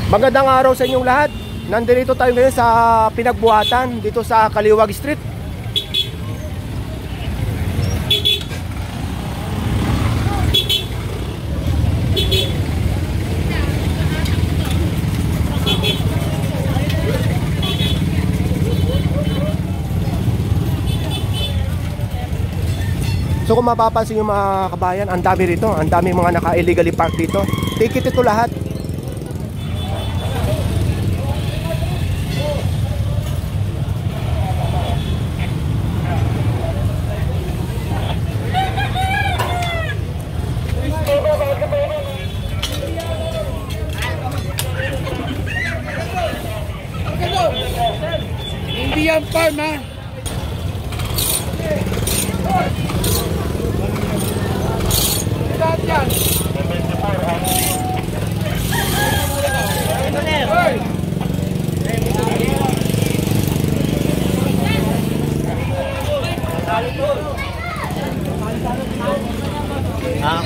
Magandang araw sa inyong lahat. Nandito tayo ngayon sa pinagbuhatan dito sa Kaliwag Street. So kung mapapansin yung mga kabayan, ang dami rito, ang dami mga naka-illegally park dito. Ticket ito lahat. Indian farm, ha? Lahat yan.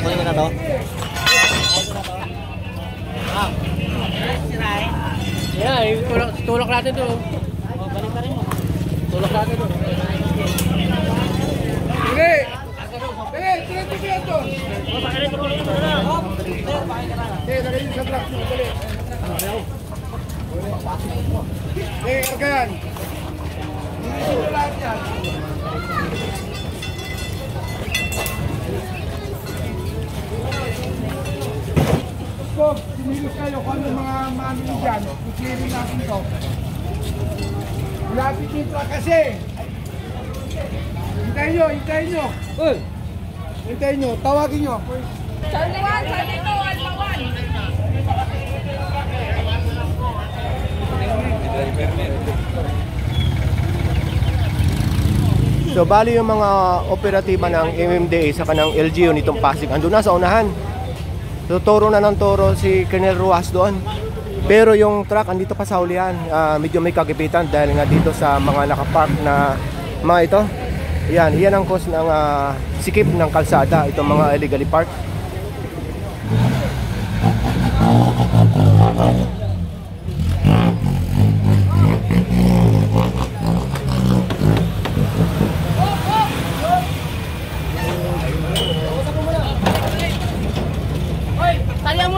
Kunin mo na to. Tulak natin to. Tulak natin to. Sige! Sige! Sige ito! Sige, lagay yung sa truck mo. Dali. Sige, karga yan. Dito lahat yan. Bob, sinilos kayo kung ano mga mami dyan. I-clearing natin ito. Lapit yung truck kasi. Hintayin nyo, hintayin nyo. Hintayin nyo, tawagin nyo. Salduan, salito, alpawan. So bali yung mga operatiba ng MMDA sa kanang LGU nitong Pasig, andun na sa unahan. So toro na ng toro si Colonel Ruas doon. Pero yung truck andito pa sa hulihan, medyo may kagipitan dahil nga dito sa mga nakapark na mga ito. Yan ang cause ng sikip ng kalsada, itong mga illegally park.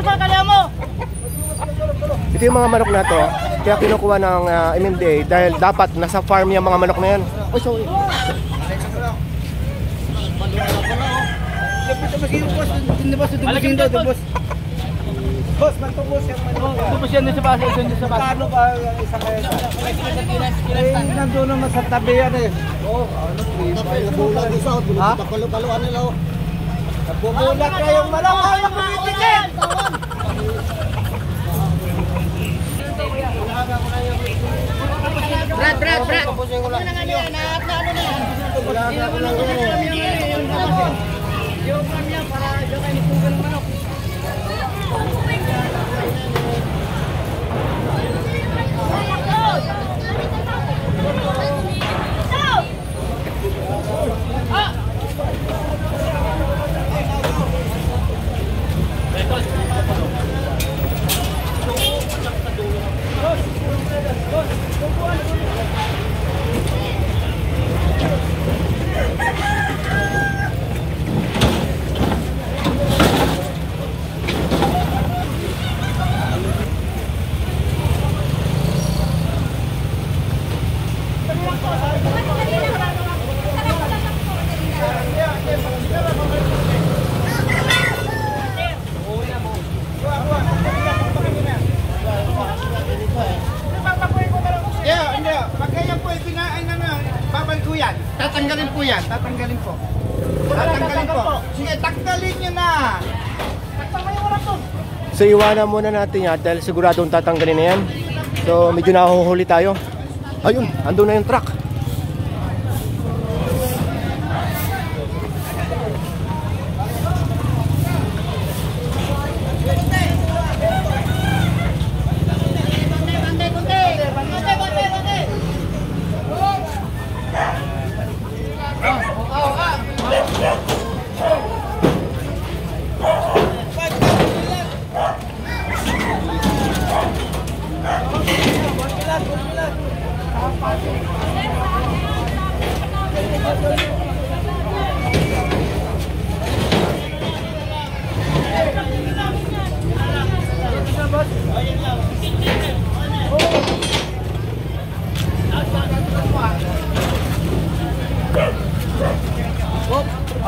Kalya mo! Ito yung mga manok na to, kaya kinukuha ng MMDA dahil dapat nasa farm yung mga manok na yan. Oh, sorry. Boss, magtubos yan manok. Tubos yan sa baso, sa baso. Paano ba isa kaya sa? Nandun naman sa tabi yan eh. Oo, ano? Ha? Pagkalukaluan nila o. Nagbubulat kayong manok. Ayaw kumitikin! Brad! Ano na nga yan? Ano na yan? Yung farm yan para dyan kayo nagtugan ng manok. Tatanggalin po yan. Tatanggalin po. Sige, tanggalin nyo na. So iwanan muna natin yan dahil siguradong tatanggalin na yan. So medyo nahuhuli tayo. Ayun, andun na yung truck.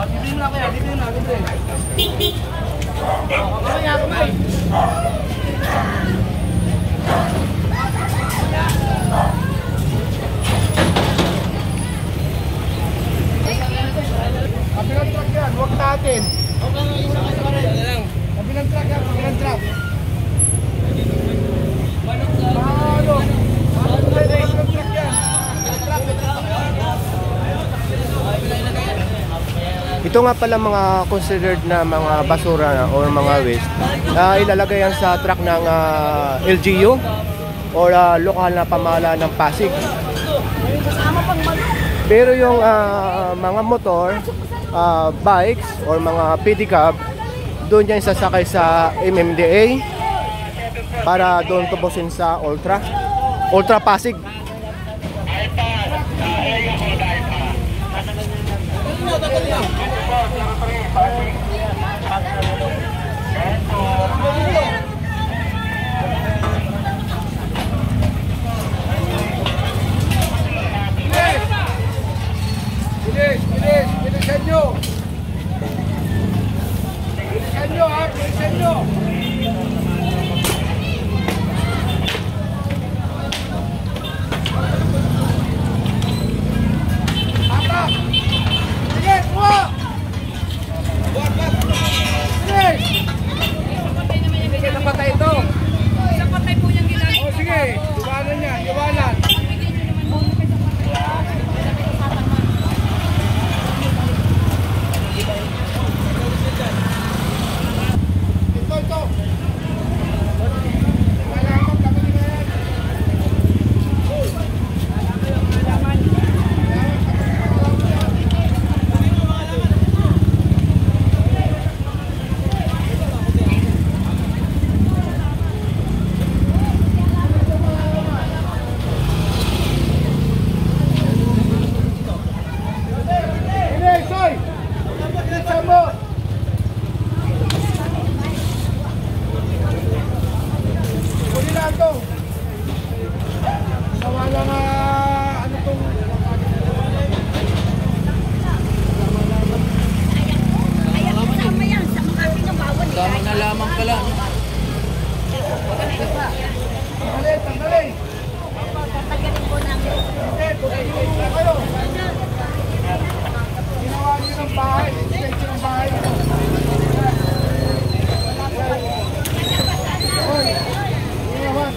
Bibili na kaya, bibili na, bibili. Kabilang truck yan, huwag natin. Kabilang truck yan, kabilang truck. Mahalo. Kabilang truck yan. Ito nga pala mga considered na mga basura or mga waste. Ilalagay yan sa truck ng LGU or lokal na pamahalaan ng Pasig. Pero yung mga motor, bikes or mga pedicab, doon yan sasakay sa MMDA para doon tubusin sa Ultra Pasig. Bilisan nyo ha, bilisan nyo. Atak! Sige, kuha! Sige! Sige, napatay ito. Isang patay po yung ginagawa. O sige, iwanan niya, iwanan. Ito. Malaman kami na yan. Ini, soy! Bilisan mo! Kunin na ito. Nawala nga ano itong... Tama na lamang pala. Tanggalin. Hindi, tuloy na kayo. Ginawa niyo ng bahay. Extension ng bahay. Hoy, iniyawan.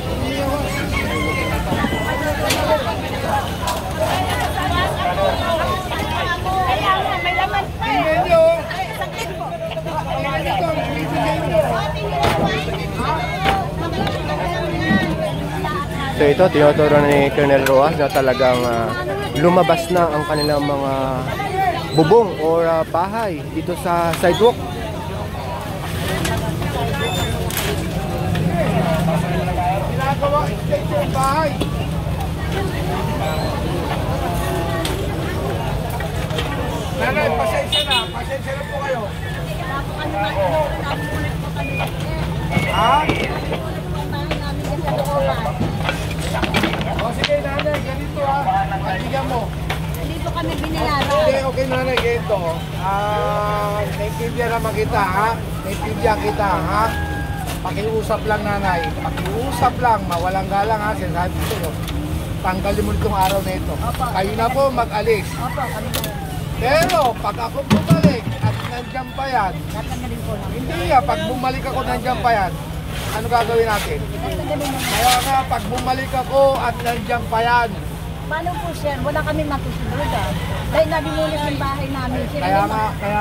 May laman pa eh. Tingnan niyo. Saglit po. Tingnan niyo ito. Tingnan niyo. So ito, tinuturo ni Colonel Roas na talagang lumabas na ang kanilang mga bubong or bahay dito sa sidewalk. Ginagawa extension ng bahay. Nanay, pasensya na. Pasensya na po kayo. Ha? O sige nanay, ganito ha. Pagbigyan mo. Dito kami binayaran. Hindi, okay nanay, ganito. Naintindihan naman kita ha. Naintindihan kita ha. Pakiusap lang nanay. Pakiusap lang. Mawalang galang ha. Sinasabi ko sa'yo. Tanggalin mo itong araw na ito. Kayo na po mag-alis. Opo, kami po. Pero pag ako bumalik at nandiyan pa yan, Tatanggalin po namin. hindi ya, pag bumalik ako nandiyan pa yan, ano gagawin natin? Tatanggalin namin. Kaya nga, pag bumalik ako at nandiyan pa yan, Paano po sir? Wala kami matusunod ah. Dahil nabinulis yung bahay namin. Sir, kaya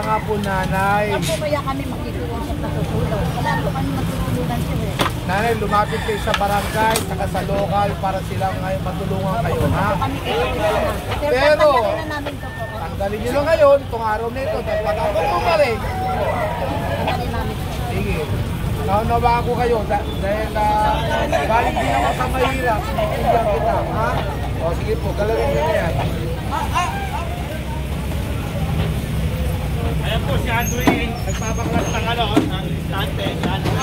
nga po nanay, Saan po kaya kami makitulong sa natutulong? Wala po kami matutulungan sir eh. nanay lumapit kayo sa barangay, saka sa lokal para silang ngayon matulungan kayo ha. Kami tutulungan. Sir, Pero- tatanggalin na namin ito po. Tanggalin nyo na ngayon, itong araw na ito, dahil pag ako bumalik, Tatanggalin namin po. sige, naunawa ako kayo dahil galing din ako sa mahirap, naiintindihan kita ha. O, sige po, galawin nyo na yan. Ayan po si Andrew, nagpapaklas ng ano, ng istante, si Andrew.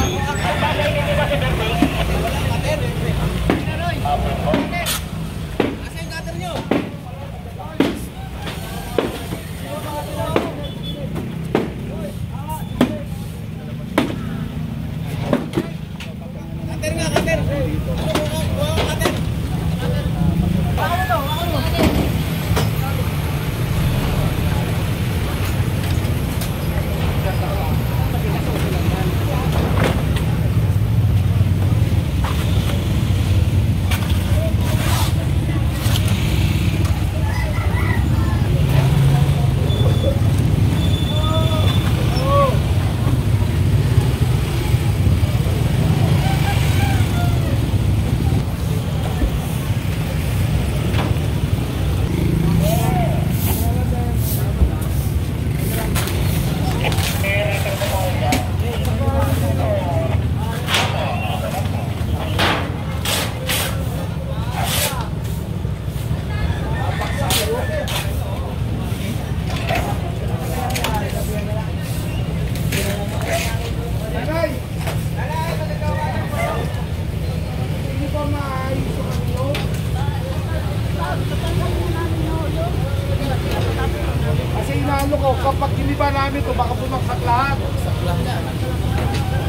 Kasi inaano ko, kapag hindi ba namin ito, baka bumagsak lahat.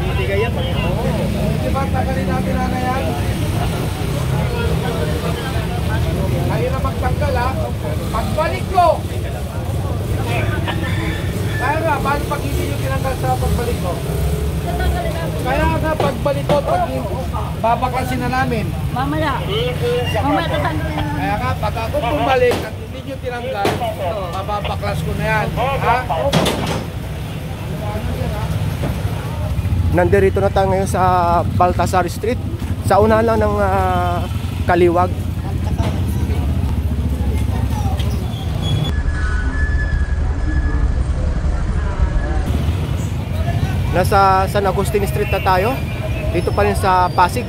Hindi kaya pa. Di ba, tagalin natin na yan? Kaya na magtanggal ha. Pagbalik ko! Kaya nga, paano pag hindi nyo tinanggal sa pagbalik ko? Kaya nga, pagbalik ko, pag babaklasin na namin. Mamaya. Mamaya tatanggalin na. Kaya nga, pag ako bumalik at hindi nyo tinanggal, mababaklas ko na yan. Ha? Nandirito na tayo ngayon sa Baltasar Street. Sa unahan lang ng Kaliwag. Nasa San Agustin Street na tayo. Dito pa rin sa Pasig.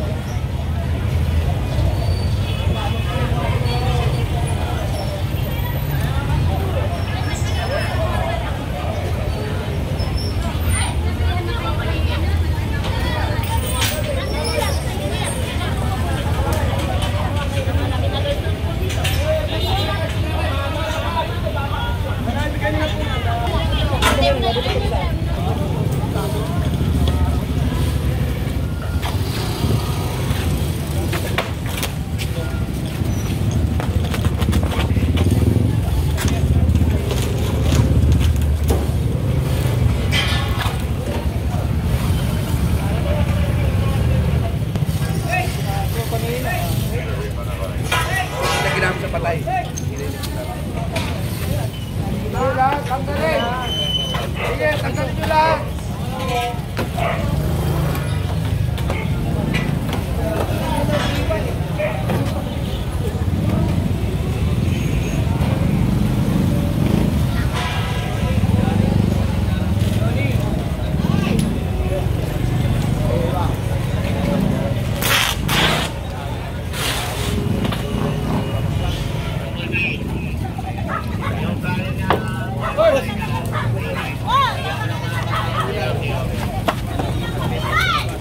Ginamit sa patay. Sige lang, tanggalin. Sige, tanggalin nyo lang.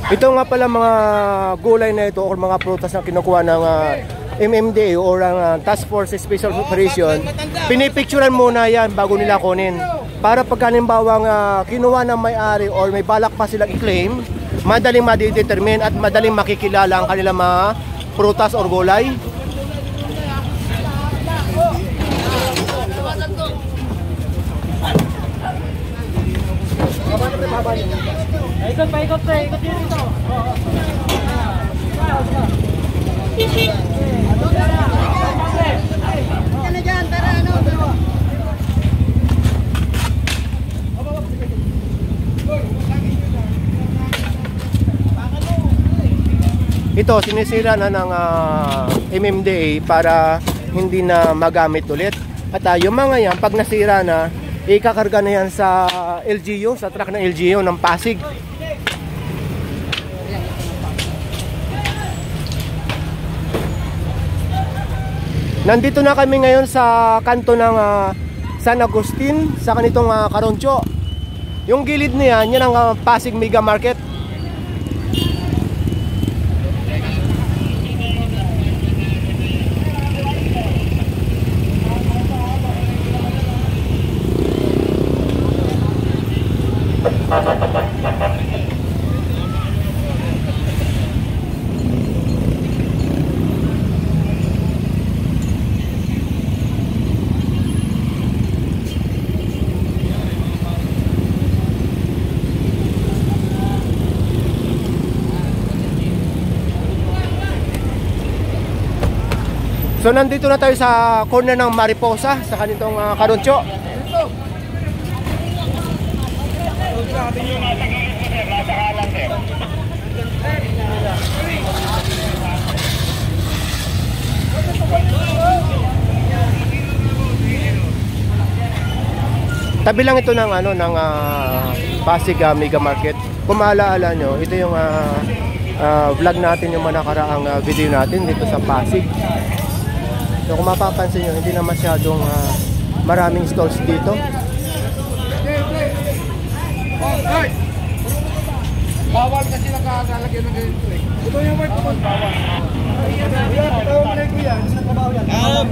Ito nga pala mga gulay na ito o mga prutas na kinukuha ng MMDA o ang Task Force Special Operation. Pinipicturean muna yan bago nila kunin. Para pag halimbawang kinuha ng may-ari or may balak pa silang i-claim, madaling madidetermine at madaling makikilala ang kanilang mga prutas or gulay. Ikot pa, ikot yun ito. Ito sinisira na ng MMDA para hindi na magamit ulit. At yung mga yan, pag nasira na, ikakarga na yan sa LGU, sa truck ng LGU ng Pasig. Nandito na kami ngayon sa kanto ng San Agustin, sa kanitong Caroncio. Yung gilid niyan, yan ang Pasig Mega Market. So nandito na tayo sa corner ng Mariposa sa kanitong Caroncio. Tabi lang ito ng Pasig Mega Market. Kung maalaala nyo, ito yung vlog natin, yung mga nakaraang video natin dito sa Pasig. So kung mapapansin nyo, hindi na masyadong maraming stalls dito. Bawal kasi nakakalagyan ng ganito eh. Ito yung word ko. Bawal.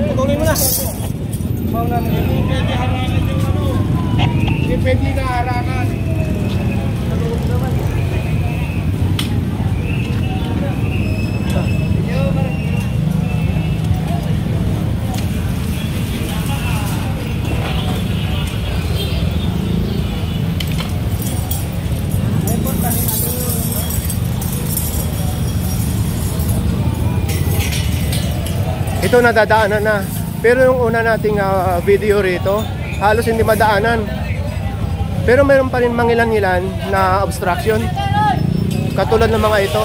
Tutuloy mo na. Bawal na. Hindi pwede na harangan. Ito nadadaanan na. Pero yung una nating video rito, halos hindi madaanan. Pero mayroon pa rin mangilan-ilan na obstruction. Katulad ng mga ito.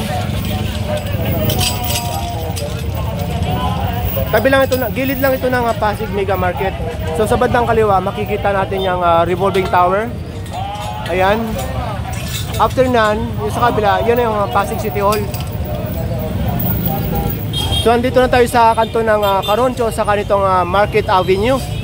Tabi lang ito, gilid lang ito ng Pasig Mega Market. So sa bandang kaliwa, makikita natin yung revolving tower. Ayan. After nan, yung sa kabila, yan yung Pasig City Hall. So andito na tayo sa kanto ng Caroncio sa kanitong Market Avenue.